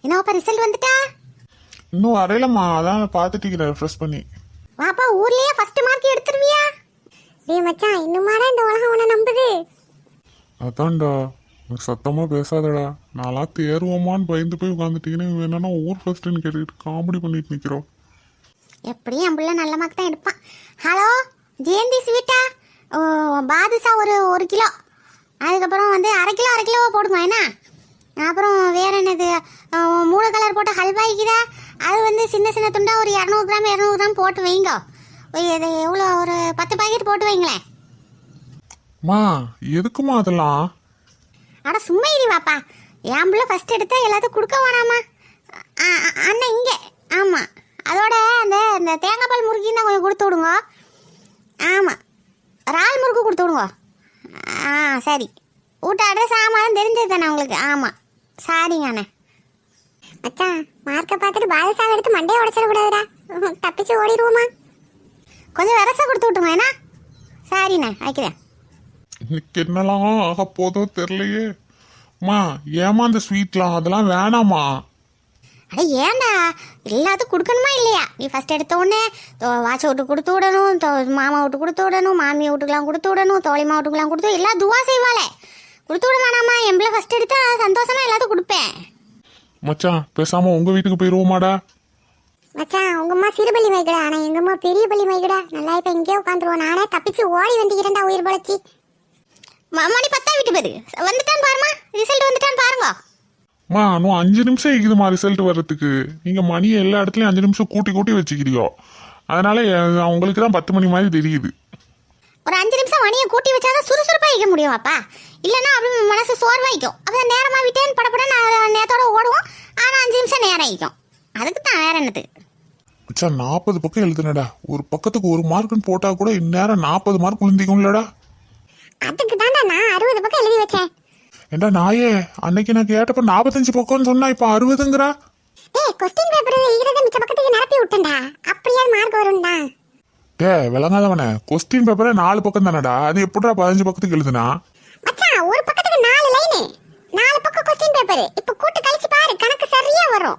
என்னப்பா ரிசல்ட் வந்துட்டா? இன்னும் வரையிலம்மா, அதான் பார்த்துட்டு ரெஃப்ரெஷ் பண்ணி. வாப்பா, ஊர்லயே ஃபர்ஸ்ட் மார்க் எடுத்துருவியா? டேய் மச்சான், இன்னுமாடா இந்த உலகம் உன்னை நம்புது? அதான்டா, எனக்கு சத்தமா பேசாதடா. நான்லாம் தேர்வோமான்னு பயந்து போய் உட்காந்துட்டீங்கன்னு என்னன்னா ஊர் ஃபர்ஸ்ட்னு கேட்டுக்கிட்டு காமெடி பண்ணிட்டு நிக்கிறோம். எப்படியும் என் பிள்ளை நல்ல மார்க் தான் எடுப்பான். ஹலோ ஜெயந்தி ஸ்வீட்டா, பாதுஷா ஒரு கிலோ, அதுக்கப்புறம் வந்து அரை கிலோ போடுங்க என்ன. அப்புறம் வேற என்னது, 3 கலர் போட்ட ஹல்வாய்க்குதா, அது வந்து சின்ன துண்டா ஒரு 200 கிராம் போட்டு வைங்க. இது எவ்வளோ, ஒரு 10 பாக்கெட் போட்டு வைங்களேன். மா எதுக்குமா அதெல்லாம்? அட சும்மா இரு வாப்பா, என் பிள்ளை ஃபர்ஸ்ட் எடுத்தா எல்லாத்தையும் கொடுக்க வேணாமா? அண்ணன் இங்கே. ஆமாம், அதோட அந்த தேங்காய் பால் முறுக்கின்னு தான் கொஞ்சம் கொடுத்து விடுங்க. ஆமாம், இறால் முறுக்கு கொடுத்து விடுங்க. சரி, வீட்டு அட்ரஸ் ஆமாம் தெரிஞ்சது தானே உங்களுக்கு? ஆமாம் சரிங்க அண்ணே. மச்சான், மார்க்கை பார்த்துட்டு பாதுஷாவை எடுத்து மண்டையை உடச்சிடக்கூடாதுடா, தப்பிச்சு ஓடிடுவோமா? கொஞ்சம் விரசா கொடுத்து விட்டுங்க ஏன்னா. சரிண்ணே, வைக்கிறேன். இன்னைக்கு என்னலாம் ஆக போதோ தெரியலையே. மா ஏமா அந்த ஸ்வீட்லாம் அதெல்லாம் வேணாமா? அட ஏண்டா, எல்லாத்துக்கும் கொடுக்கணுமா இல்லையா? நீ ஃபர்ஸ்ட் எடுத்த உடனே வாட்சை விட்டு கொடுத்து விடணும், மாமா விட்டு கொடுத்து விடணும், மாமியை வீட்டுக்கெல்லாம் கொடுத்து விடணும், தோழிமா வீட்டுக்கெல்லாம் கொடுத்து எல்லாம் துவா செய்வாளே, கொடுத்து விட வேணாமா? என் பிள்ளை ஃபர்ஸ்ட் எடுத்தா சந்தோஷமா எல்லாத்துக்கும் கொடுப்பேன். மச்சான் பேசாம உங்க வீட்டுக்கு போயிருவோமாடா? மச்சான், உங்க அம்மா சிறுபள்ளி மைக்கடா, ஆனா எங்க அம்மா பெரிய பள்ளி மைக்கடா. நல்லா இப்ப இங்கே உட்காந்துருவோம். நானே தப்பிச்சு ஓடி வந்துக்கிறேன்டா உயிர் பழச்சி. மணி 10 விட்டு போது வந்துட்டான் பாருமா, ரிசல்ட் வந்துட்டான் பாருங்க. மா இன்னும் 5 நிமிஷம் இருக்குதுமா ரிசல்ட் வர்றதுக்கு. நீங்க மணியை எல்லா இடத்துலயும் 5 நிமிஷம் கூட்டி வச்சுக்கிறியோ, அதனால உங்களுக்கு தான் 10 மணி மாதிரி தெரியுது. ஒரு 5 நிமிஷம் மணியை கூட்டி வச்சாதான் சுறுசுறுப்பா வைக்க முடியும் அப்பா, இல்லைன்னா அப்படி மனசு சோர்வாய்க்கும். அப்போ நேரமா விட்டேன் படப்பட நான் நேரத்தோட ஓடுவோம். ஆனா 5 நிமிஷம் நேரம் ஆயிக்கும், அதுக்கு தான் வேற என்னது. அச்சா 40 பக்கம் எழுதுனடா, ஒரு பக்கத்துக்கு 1 மார்க்குன்னு போட்டா கூட இந்நேரம் 40 மார்க் விழுந்திக்கும்லடா. அதுக்கு தான்டா நான் 60 பக்கம் எழுதி வச்சேன். ஏண்டா நாயே, அன்னைக்கு நான் கேட்டப்ப 45 பக்கம்னு சொன்னா இப்ப 60ங்கறா. ஏய், क्वेश्चन பேப்பர் எழுதுறத மிச்ச பக்கத்துக்கு நிரப்பி விட்டேன்டா, அப்படியே மார்க் வரும்டா. விளங்காதவனே, கொஸ்டின் பேப்பரே 4 பக்கம் தானடா, அது எப்படிடா 15 பக்கத்துக்கு எழுதுனா? மச்சான், ஒரு பக்கத்துக்கு 4 லைன், 4 பக்கம் क्वेश्चन பேப்பர். இப்ப கூட்டி கழிச்சு பாரு, கணக்கு சரியா வரும்.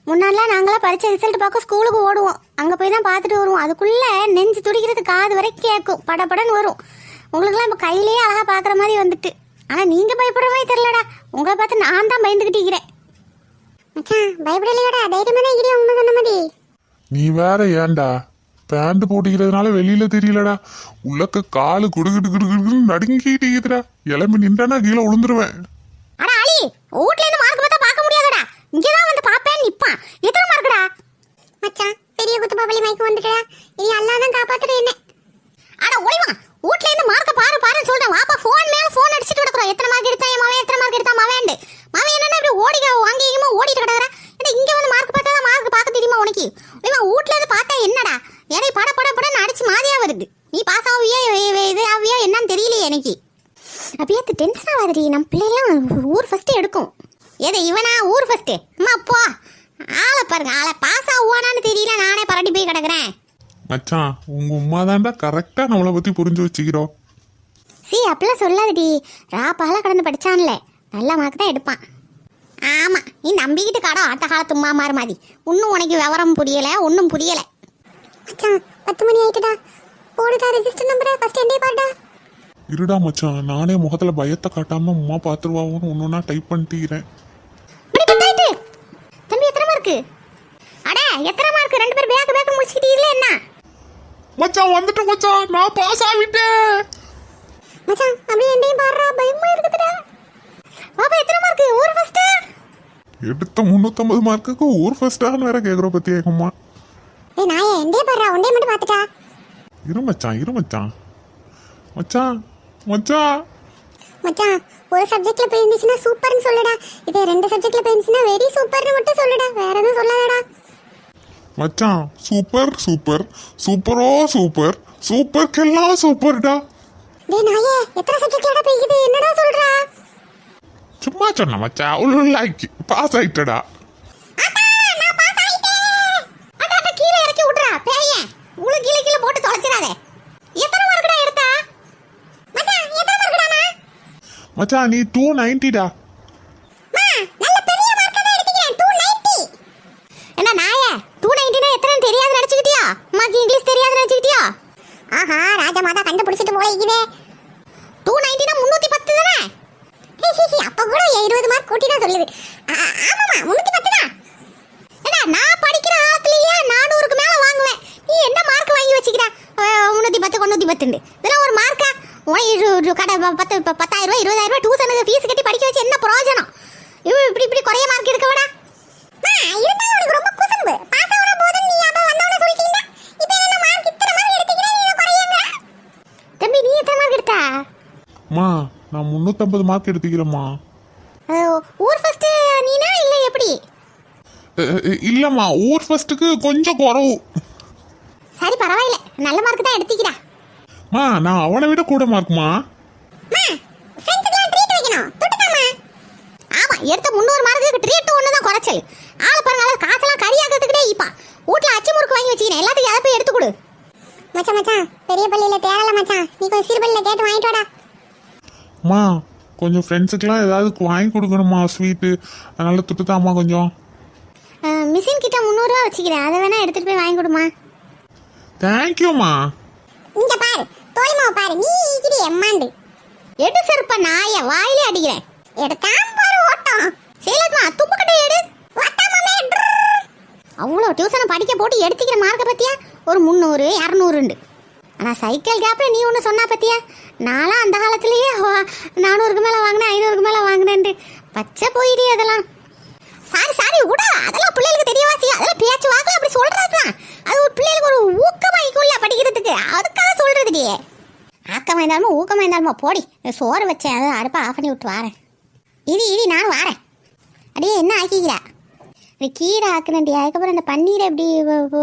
முன்னாடிலாம் நாங்களாம் படிச்ச ரிசல்ட் பார்க்க ஸ்கூலுக்கு ஓடுவோம், அங்க போய் தான் பார்த்துட்டு வருவோம். அதுக்குள்ள நெஞ்சு துடிக்கிறது காது வரைக்கும் கேட்கும், படபடன்னு வரும். உங்களுக்குலாம் இப்ப கையிலேயே அழகா பாக்குற மாதிரி வந்துட்டு. ஆனா நீங்க பயப்படுற மாதிரி தெரியலடா, உங்களை பார்த்து நான் தான் பயந்துகிட்டீங்கிறேன். மச்சான் பயப்படலையோடா, தைரியமா தான் இருக்கிறேன் உங்க சொன்ன மாதிரி. நீ வேற ஏன்டா பேண்ட் போட்டிக்கிறதுனால வெளியில தெரியலடா, உள்ளக்க காலு குடுகுடு நடுங்கிட்டு இருக்குதுடா. எலும்பி நின்றானா கீழே விழுந்துருவேன். அட அலி, வீட்ல இருந்து மார்க் பார்த்தா பார்க்க முடியாதடா, இங்கதான் வந்து பாப்பேன் நிப்பான். எத்தனை மார்க்குடா? மச்சான், பெரிய குத்து பாப்பலி மைக்கு வந்துட்டடா, இனி அல்லாஹ் தான் காப்பாத்துற என்ன. அட ஓய்வா, வீட்ல இருந்து மார்க்க பாருன்னு சொல்றேன். வாப்பா போன் மேல போன் அடிச்சிட்டு கிடக்குறோம். எத்தனை மார்க் எடுத்தா மவன், எத்தனை மார்க் எடுத்தா மவன்டு. மவன் என்னன்னா இப்படி ஓடிக்க வாங்கியுமா ஓடிட்டு கிடக்குறா. இங்க வந்து மார்க் பார்த்தா மார்க் பார்க்க தெரியுமா உனக்கு? ஓய்வா, வீட்ல இருந்து பார்த்தா என்னடா ஏடே படன்னு அடிச்சு மாதிரியா வருது. நீ பாஸ் ஆவியா இது ஆவியா என்னன்னு தெரியலையே எனக்கு. அப்படியே டென்ஷனா வருது. நம்ம பிள்ளைலாம் ஊர் ஃபர்ஸ்ட் எடுக்கும். ஏதே இவனா ஊர் ஃபர்ஸ்ட்? அம்மா அப்பா ஆளை பாருங்க, ஆளை பாஸ் ஆகுவானான்னு தெரியல, நானே பரட்டி போய் கிடக்குறேன். மச்சான், உங்க உமா தான்டா கரெக்டா நம்மளை பத்தி புரிஞ்சு வச்சுக்கிறோம். அப்படிலாம் சொல்லாதடி, ராப்பால கடந்து படிச்சான்ல, நல்ல மார்க் தான் எடுப்பான். ஆமா, நீ நம்பிக்கிட்டு கடை ஆட்ட காலத்து உமா மாறு மாதிரி. இன்னும் உனக்கு விவரம் புரியல, ஒன்னும் புரியல. 10 மணி ஆயிட்டுடா, போடுடா ரெஜிஸ்டர் நம்பரை, ஃபர்ஸ்ட் எண்டே பாருடா. இருடா மச்சான், நானே முகத்துல பயத்தை காட்டாம உமா பாத்துருவான்னு ஒன்னொன்னா டைப் பண்ணிட்டீரேன். தம்பி எத்தனை மார்க்கு? அட எத்தனை மார்க்? 2 பேர் பேக் முடிச்சிட்டீங்களே என்ன? மச்சான் வந்துட்டு மச்சான், நான் பாஸ் ஆகிட்டேன். மச்சான் அப்படியே என்னையும் பாறா, பயமா இருக்குதுடா. பாப்பா எத்தனை மார்க்? ஊர் ஃபர்ஸ்ட் எடுத்த 350 மார்க்குக்கு ஊர் ஃபர்ஸ்டான்னு வேற கேக்குற பத்தியா அம்மா. ஏய் நாயே, எண்டே பாறா, ஒண்டே மட்டும் பாத்துட்டா. இரு மச்சான் மச்சான் மச்சான் மச்சான், ஒரு சப்ஜெக்ட்ல போயிருந்துச்சுன்னா சூப்பர்னு சொல்லுடா. இதே 2 சப்ஜெக்ட்ல போயிருந்துச்சுன்னா வெரி சூப்பர்னு மட்டும் சொல்லுடா, வேற எதுவும் சொல்லாதடா. மச்சான் சூப்பரோ சூப்பர்க்கெல்லாம் சூப்பர்டா. டேய் நாயே, எத்தனை சப்ஜெக்ட்லடா போயிக்குது, என்னடா சொல்றா? சும்மா சொன்ன மச்சான், உள்ளாக்கி பாஸ் ஆயிட்டடா. நான் பாஸ் ஆயிட்டேன். அட கீழ இறக்கி விடுறா பேயன், உள்ள கீழ போட்டு தொலைச்சிராதே. எத்தனை மார்க்கடா எடுத்தா? மச்சான் எத்தனை மார்க்கடானா? மச்சான் நீ 290டா. நல்ல பெரிய மார்க் தான் எடுத்தீங்க. ஆஹா ராஜா மாதா கண்டுபிடிச்சிட்டு போல இருக்குதே. 290 னா 310 தானே? அப்ப கூட 20 மார்க் கூட்டி தான் சொல்லுது. ஆமாமா 310 தான். ஏடா நான் படிக்கிற ஆளத்துலயே 400க்கு மேல வாங்குவேன். நீ என்ன மார்க் வாங்கி வச்சிக்கிற? 310 110 இதெல்லாம் ஒரு மார்க்கா? கடை 10,000 ரூபாய் 20,000 ரூபாய் டியூஷனுக்கு ஃபீஸ் கட்டி படிக்க வச்சு என்ன பிரயோஜனம்? இப்படி குறைய மார்க் எடுக்கவடா? இருந்தாலும் உனக்கு ரொம்ப குசும்பு. பாஸ் ஆவற போது நீ அப்ப வந்தவன சொல்லிட்டீங்க. இப்போ என்ன மார்க் இத்தனை மார்க் எடுத்துக்கிற நீ குறையங்க. தம்பி நீ எத்தனை மார்க் எடுத்த? அம்மா நான் 350 மார்க் எடுத்துக்கிறேம்மா. ஊர் ஃபர்ஸ்ட் நீனா இல்ல எப்படி? இல்லம்மா ஊர் ஃபர்ஸ்ட்டுக்கு கொஞ்சம் குறவு. சரி பரவாயில்லை நல்ல மார்க் தான் எடுத்துக்கிறா. மா நான் அவனை விட கூட மார்க்குமா. ஃப்ரெண்ட்ஸ்க்குலாம் ட்ரீட் வைக்கணும். தொட்டுதாமா. ஆமா எடுத்த 300 மார்க்குக்கு ட்ரீட் ஒண்ணு தான் குறைச்சல். ஆள பாருங்க காசெல்லாம் கரியாக்கிறதுக்கே இப்ப வீட்ல அச்சி முறுக்கு வாங்கி வச்சிக்கிறேன். எல்லாத்தையும் அதை போய் எடுத்து கொடு. மச்சான் பெரிய பள்ளியில தேரல மச்சான். நீ கொஞ்சம் சிறுபள்ளியில கேட்டு வாங்கிட்டு வாடா. மா கொஞ்சம் ஃப்ரெண்ட்ஸுக்கெல்லாம் ஏதாவது வாங்கி கொடுக்கணுமா ஸ்வீட்டு, அதனால துட்டுதாம்மா கொஞ்சம். மிஷின் கிட்ட 300 ரூபா வச்சுக்கிறேன். அதை வேணா எடுத்துட்டு போய் வாங்கி கொடுமா. தேங்க்யூம்மா. இங்க பாரு தோழிமாவை பாரு நீ ஈக்கிடி எம்மாண்டு. எடு செருப்ப நாய வாயிலே அடிக்கிறேன். எடுக்காம பாரு ஓட்டம். சேலத்மா துப்பு கட்டை எடு. ஓட்டாமமே. அவ்வளோ டியூஷனை படிக்க போட்டு எடுத்துக்கிற மார்க்கை பத்தியா? ஒரு 300 200 ஆனால் சைக்கிள் கேப்ல நீ ஒன்று சொன்னா பத்தியா? நான்லாம் அந்த காலத்திலேயே 400க்கு மேலே வாங்கினேன் 500க்கு மேலே வாங்கினேன்ட்டு பச்சை போயிடு அதெல்லாம். சாரி கூட அதெல்லாம் பிள்ளைகளுக்கு தெரியவா செய்யும். அதெல்லாம் பேச்சு வாக்கில் அப்படி சொல்றதுதான். அது ஒரு பிள்ளைகளுக்கு ஒரு ஊக்கமாயிக்குள்ள படிக்கிறதுக்கு அதுக்காக சொல்றதுடி. ஆக்கமா இருந்தாலும் ஊக்கமா இருந்தாலுமா போடி. சோறு வச்சேன் அதை அடுப்பா ஆஃப் பண்ணி விட்டு வரேன். இடி நான் வரேன். அடியே என்ன ஆக்கிக்கிறா? கீரை ஆக்குனண்டி. அதுக்கப்புறம் இந்த பன்னீரை எப்படி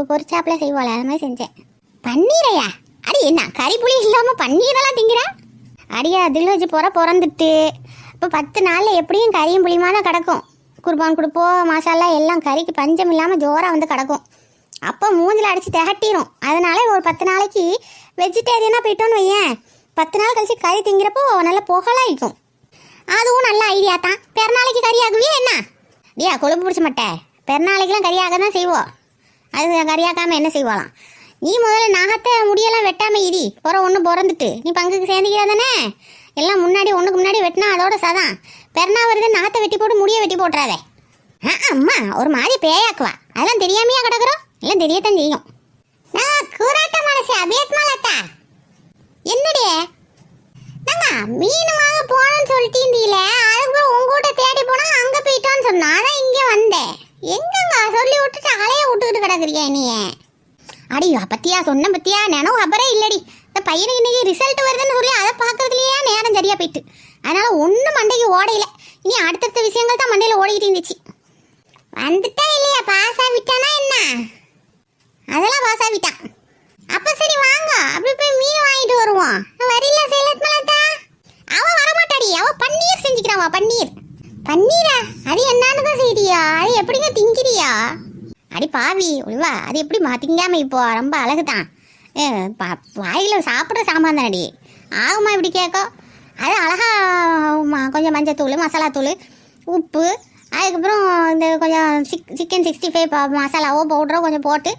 பொரிச்சாப்புல செய்வாள் அது மாதிரி செஞ்சேன். பன்னீரையா? அடி என்ன கறி புளி இல்லாமல் பன்னீரெல்லாம் திங்கிறா? அடியா அதில் வச்சு பிறந்துட்டு இப்போ 10 நாளில் எப்படியும் கறியும் புளியுமா தான் கிடக்கும். குர்பான் கொடுப்போம் மசாலா எல்லாம் கறிக்கு பஞ்சம் இல்லாமல் ஜோராக வந்து கிடக்கும். அப்போ மூஞ்சில் அடித்து திகட்டிடும். அதனால ஒரு 10 நாளைக்கு வெஜிடேரியனாக போயிட்டோன்னு வையேன். 10 நாள் கழிச்சு கறி திங்கிறப்போ நல்லா புகழாயிக்கும். அதுவும் நல்ல ஐடியா தான். பெருநாளைக்கு கறி ஆகுவியா என்ன? டியா கொழுப்பு பிடிச்ச மாட்டேன். பெருநாளைக்கெலாம் கறியாக தான் செய்வோம். அது கறியாக்காமல் என்ன செய்வாளாம்? நீ முதல்ல நகத்தை முடியெல்லாம் வெட்டாமல் இடி. ஒன்று பிறந்துட்டு நீ பங்குக்கு சேர்ந்துக்கிறா தானே? எல்லாம் முன்னாடி ஒன்றுக்கு முன்னாடி வெட்டினா அதோட சதான். பெருநா வருது நகத்தை வெட்டி போட்டு முடிய வெட்டி போட்டுறாதே. அம்மா ஒரு மாதிரி பேயாக்குவா. அதெல்லாம் தெரியாமையா கிடக்குறோம்? எல்லாம் தெரியத்தான் செய்யும். நான் கூறாட்ட மனசு அபியத்மாலத்தா. என்னடியே நாங்க மீன் வாங்க போனோன்னு சொல்லிட்டீங்கள. அதுக்கப்புறம் உங்ககிட்ட தேடி போனா அங்க போயிட்டோன்னு சொன்னா அதான் இங்க வந்தேன். எங்கங்க சொல்லி விட்டுட்டு அலைய விட்டுக்கிட்டு கிடக்குறியா நீ? அடி பத்தியா சொன்ன பத்தியா நினைவு அப்புறே இல்லடி. இந்த பையனுக்கு இன்னைக்கு ரிசல்ட் வருதுன்னு சொல்லி அதை பார்க்கறதுலயே நேரம் சரியா போயிட்டு. அதனால ஒன்றும் மண்டைக்கு ஓடையில. இனி அடுத்தடுத்த விஷயங்கள் தான் மண்டையில ஓடிக்கிட்டு இருந்துச்சு. வந்துட்டா இல்லையா? பாஸ் ஆகிட்டானா என்ன? அதெல்லாம் பாஸ் ஆகிட்டான். அப்ப சரி வாங்க அப்படி போய் மீன் வாங்கிட்டு வருவோம். வரல சேலத் மலத்தா? அவ வரமாட்டாடி. அவ பன்னீர் செஞ்சுக்கிறாவா. பன்னீரா? அது என்னன்னு தான் செய்யறியா? அது எப்படிங்க திங்கிறியா? அடி பாவி உள்வா. அது எப்படி திங்காம இப்போ ரொம்ப அழகுதான். வாயில் சாப்பிட்ற சாமான் தானடி. ஆகுமா இப்படி கேட்கும்? அது அழகா கொஞ்சம் மஞ்சத்தூள் மசாலாத்தூள் உப்பு அதுக்கப்புறம் இந்த கொஞ்சம் சிக்கன் 65 மசாலாவோ பவுடரோ கொஞ்சம் போட்டு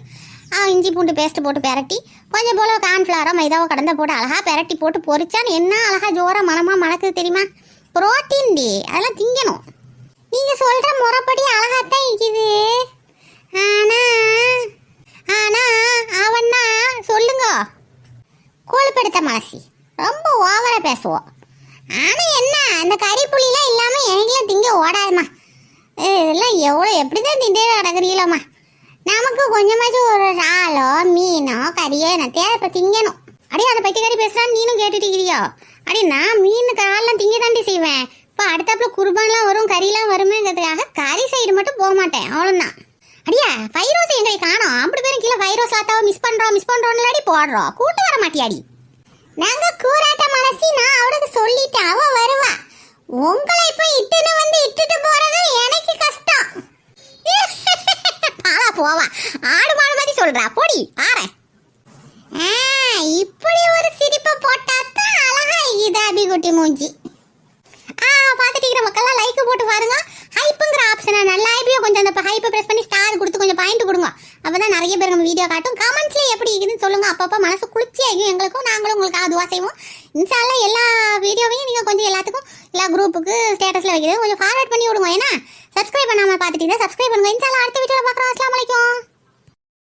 இஞ்சி பூண்டு பேஸ்ட்டு போட்டு பெரட்டி கொஞ்சம் போல் கார்ன்ஃப்ளவரோ மைதாவோ கடந்த போட்டு அழகாக பெரட்டி போட்டு பொரிச்சான்னு என்ன அழகாக ஜோராக மனமாக மணக்குது தெரியுமா? புரோட்டீன் டி. அதெல்லாம் திங்கணும். நீங்கள் சொல்கிற முறைப்படி அழகாத்தான் இருக்குது. ஆனா அவன்னா சொல்லுங்க கொழுப்படுத்த மாசி ரொம்ப ஓவரா பேசுவோம். ஆனா என்ன அந்த கறி புளிலாம் இல்லாம எனக்குலாம் திங்க ஓடாதுமா. இதெல்லாம் எவ்வளோ எப்படிதான் திண்டே கிடக்குறீங்களோம்மா. நமக்கு கொஞ்சமாச்சும் ஒரு இறாலோ மீனோ கறியோ என்ன தேவை திங்கணும். அடி அதை பற்றி கறி பேசுறான்னு நீனும் கேட்டுட்டிருக்கிறியோ? அடி நான் மீன் காலெல்லாம் திங்க தாண்டி செய்வேன். இப்போ அடுத்தாப்புல குர்பான்லாம் வரும் கறிலாம் வருமேங்கிறதுக்காக கறி சைடு மட்டும் போக மாட்டேன் அவ்வளோதான். அடியா ஃபைரோஸ் எங்களை காணோம். அப்படி பேரும் கீழே ஃபைரோஸ் ஆத்தாவை மிஸ் பண்றோம்னு அடி போடுறோம். கூட்டு வர மாட்டியாடி. நாங்க கூறாட்ட மனசி நான் அவளுக்கு சொல்லிட்டேன். அவ வருவா. உங்களை இப்போ இட்டுட்டு போறது எனக்கு கஷ்டம். பாலா போவா. ஆடு மாடு மாதிரி சொல்றா. போடி ஆறேன். இப்படி ஒரு சிரிப்பை போட்டாத்தான் அழகா இதா அபிகுட்டி மூஞ்சி. பார்த்துட்டு இருக்கிற மக்கள்லாம் லைக் போட்டு பாருங்க. ஹைப்புங்கிற ஆப்ஷனை நல்லா இப்படியோ கொஞ்சம் அந்த ஹைப்பை ப்ரெஸ் பண்ணி ஸ்டார் கொடுத்து கொஞ்சம் பாயிண்ட் கொடுங்க. அப்பதான் நிறைய பேர் நம்ம வீடியோ காட்டும். கமெண்ட்ஸ்ல எப்படி இருக்குதுன்னு சொல்லுங்க. அப்பப்போ மனசு குளிர்ச்சியாகும் எங்களுக்கும், நாங்களும் உங்களுக்காக துவா செய்வோம். இன்ஷால்லா எல்லா வீடியோவையும் நீங்க கொஞ்சம் எல்லாத்துக்கும் எல்லா குரூப்புக்கு ஸ்டேட்டஸ்ல வைக்கிறது கொஞ்சம் ஃபார்வர்ட் பண்ணி விடுங்க. ஏன்னா சப்ஸ்கிரைப் பண்ணாம பார்த்துட்டீங்க, சப்ஸ்கிரைப் பண்ணுங்க. இன்ஷால்லா அடுத்த வீடியோல பார்க்குறோம். அஸ்ஸலாமு அலைக்கும்.